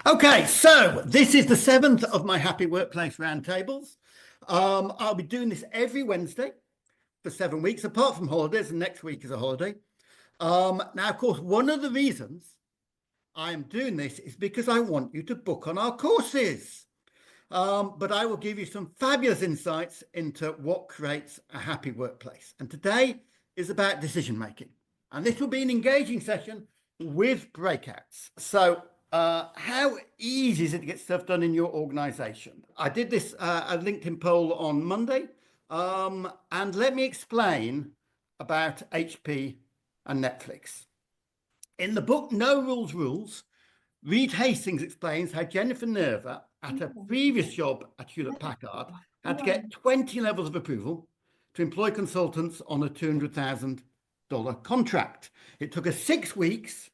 Okay, so this is the 7th of my Happy Workplace Roundtables. I'll be doing this every Wednesday for 7 weeks, apart from holidays, and next week is a holiday. Now, of course, one of the reasons I am doing this is because I want you to book on our courses. But I will give you some fabulous insights into what creates a happy workplace. And today is about decision making. And this will be an engaging session with breakouts. So how easy is it to get stuff done in your organization? I did this a LinkedIn poll on Monday. And let me explain about HP and Netflix. In the book, No Rules Rules, Reed Hastings explains how Jennifer Nerva, at her previous job at Hewlett Packard, had to get 20 levels of approval to employ consultants on a $200,000 contract. It took her 6 weeks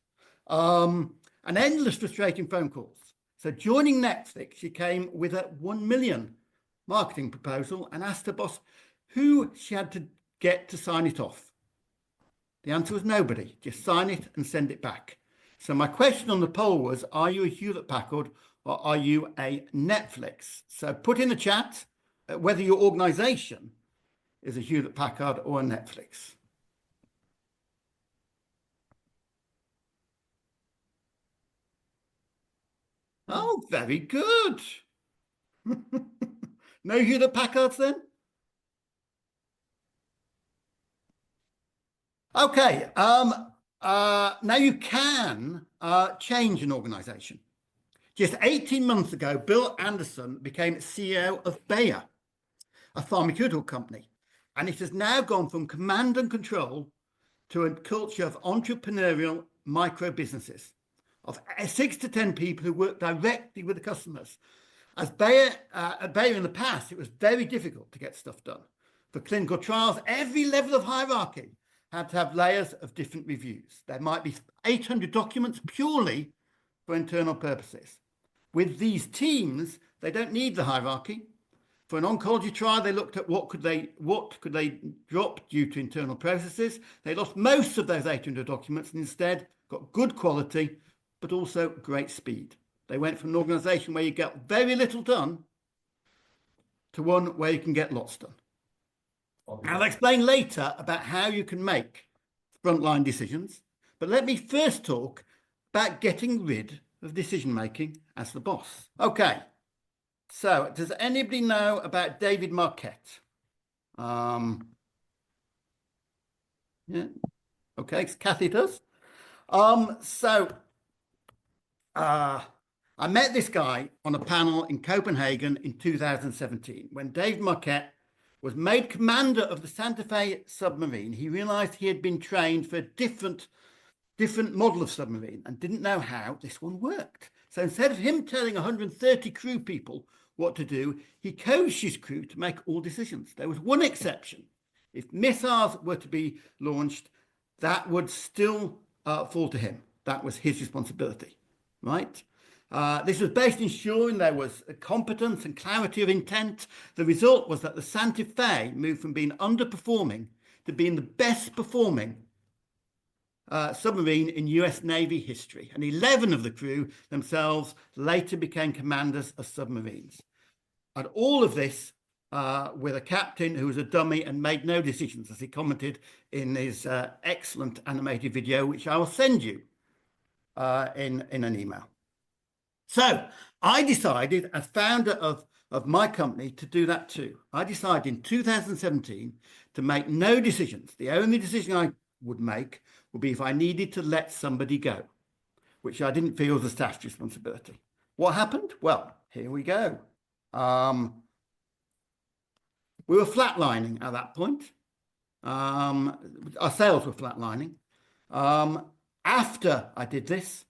and endless frustrating phone calls. So joining Netflix, she came with a 1 million marketing proposal and asked her boss who she had to get to sign it off. The answer was nobody. Just sign it and send it back. So my question on the poll was, are you a Hewlett Packard or are you a Netflix? So put in the chat whether your organization is a Hewlett Packard or a Netflix. Oh, very good. No Hewlett Packards then? Okay. Now you can change an organization. Just 18 months ago, Bill Anderson became CEO of Bayer, a pharmaceutical company. And it has now gone from command and control to a culture of entrepreneurial micro businesses of 6 to 10 people who work directly with the customers. At Bayer in the past, it was very difficult to get stuff done. For clinical trials, every level of hierarchy had to have layers of different reviews. There might be 800 documents purely for internal purposes. With these teams, they don't need the hierarchy. For an oncology trial, they looked at what could they drop due to internal processes. They lost most of those 800 documents and instead got good quality, but also great speed. They went from an organization where you get very little done to one where you can get lots done. Okay. I'll explain later about how you can make frontline decisions, but let me first talk about getting rid of decision-making as the boss. Okay, so does anybody know about David Marquette? Yeah, okay, Kathy does. I met this guy on a panel in Copenhagen in 2017. When David Marquette was made commander of the Santa Fe submarine, he realized he had been trained for a different model of submarine and didn't know how this one worked. So instead of him telling 130 crew people what to do, he coached his crew to make all decisions. There was one exception. If missiles were to be launched, that would still fall to him. That was his responsibility, right? This was based on ensuring there was competence and clarity of intent. The result was that the Santa Fe moved from being underperforming to being the best performing submarine in US Navy history. And 11 of the crew themselves later became commanders of submarines. And all of this with a captain who was a dummy and made no decisions, as he commented in his excellent animated video, which I will send you in an email. So I decided, as founder of my company, to do that too. I decided in 2017 to make no decisions. The only decision I would make would be if I needed to let somebody go, which I didn't feel was a staff's responsibility. What happened? Well, here we go. We were flatlining at that point. Our sales were flatlining. After I did this,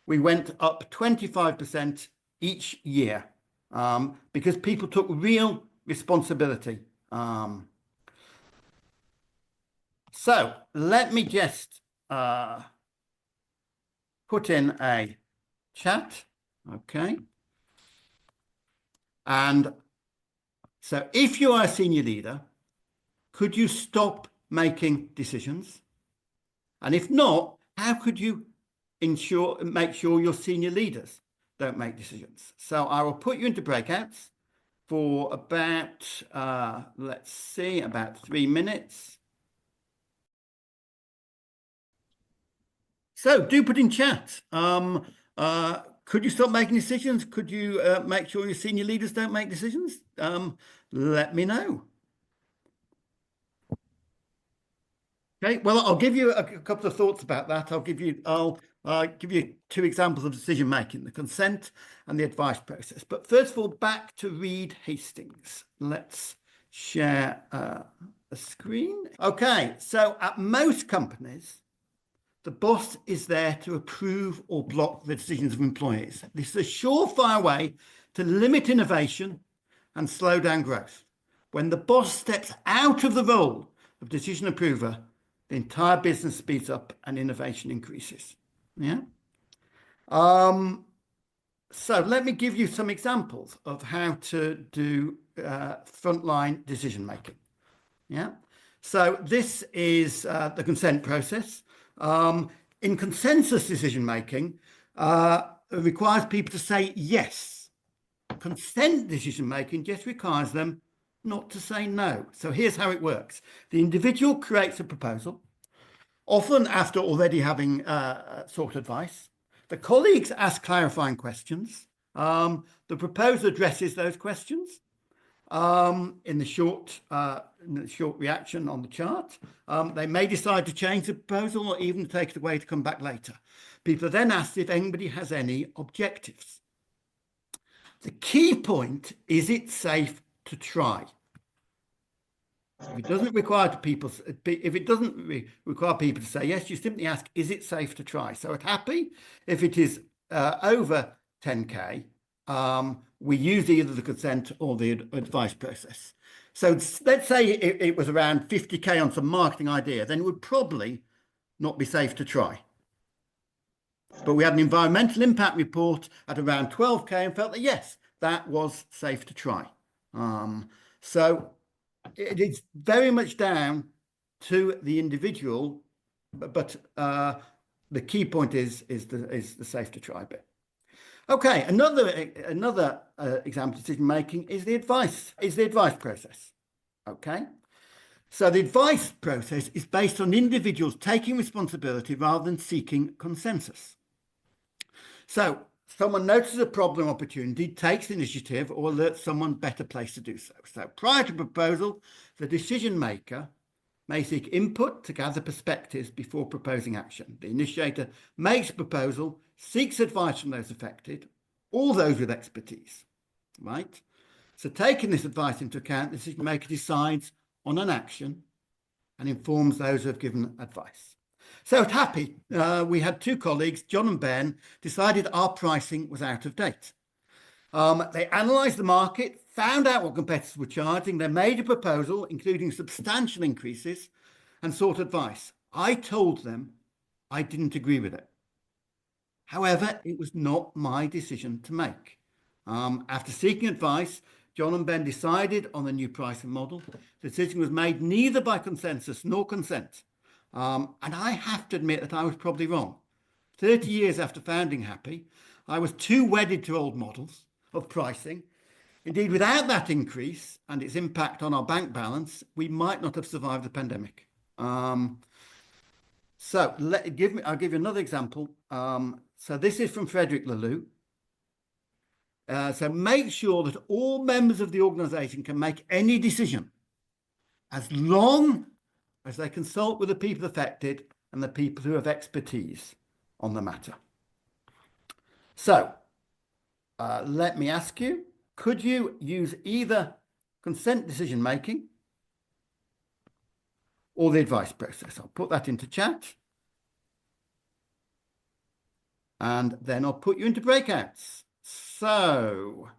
we went up 25% each year because people took real responsibility. So let me just put in a chat, okay? And so if you are a senior leader, could you stop making decisions? And if not, how could you make sure your senior leaders don't make decisions. So I will put you into breakouts for about, let's see, about 3 minutes. So do put in chat. Could you stop making decisions? Could you make sure your senior leaders don't make decisions? Let me know. Okay, well, I'll give you a couple of thoughts about that. I'll give you 2 examples of decision making: the consent and the advice process. But first of all, back to Reed Hastings. Let's share a screen. Okay, so at most companies, the boss is there to approve or block the decisions of employees. This is a surefire way to limit innovation and slow down growth. When the boss steps out of the role of decision approver, the entire business speeds up and innovation increases. Yeah. So let me give you some examples of how to do frontline decision making. Yeah. So this is the consent process. In consensus decision making, it requires people to say yes. Consent decision making just requires them not to say no. So here's how it works. The individual creates a proposal, often after already having sought advice. The colleagues ask clarifying questions. The proposer addresses those questions in the short reaction on the chart. They may decide to change the proposal or even take it away to come back later. People are then asked if anybody has any objectives. The key point is it's safe to try. If it doesn't require people to say yes, you simply ask, is it safe to try? So at Happy, if it is over 10K, we use either the consent or the advice process. So let's say it was around 50K on some marketing idea, then it would probably not be safe to try. But we had an environmental impact report at around 12K and felt that, yes, that was safe to try. So it is very much down to the individual, but the key point is the safe to try bit. Okay, another example of decision making is the advice process. Okay, so the advice process is based on individuals taking responsibility rather than seeking consensus. So someone notices a problem opportunity, takes initiative, or alerts someone better placed to do so. So prior to proposal, the decision maker may seek input to gather perspectives before proposing action. The initiator makes a proposal, seeks advice from those affected, all those with expertise, right? So taking this advice into account, the decision maker decides on an action and informs those who have given advice. So at Happy, we had 2 colleagues, John and Ben, decided our pricing was out of date. They analysed the market, found out what competitors were charging, they made a proposal, including substantial increases, and sought advice. I told them I didn't agree with it. However, it was not my decision to make. After seeking advice, John and Ben decided on the new pricing model. The decision was made neither by consensus nor consent. And I have to admit that I was probably wrong. 30 years after founding Happy, I was too wedded to old models of pricing. Indeed, without that increase and its impact on our bank balance, we might not have survived the pandemic. So I'll give you another example. So this is from Frederick Laloux. So make sure that all members of the organization can make any decision as long as they consult with the people affected and the people who have expertise on the matter. So let me ask you, could you use either consent decision making or the advice process? I'll put that into chat. And then I'll put you into breakouts. So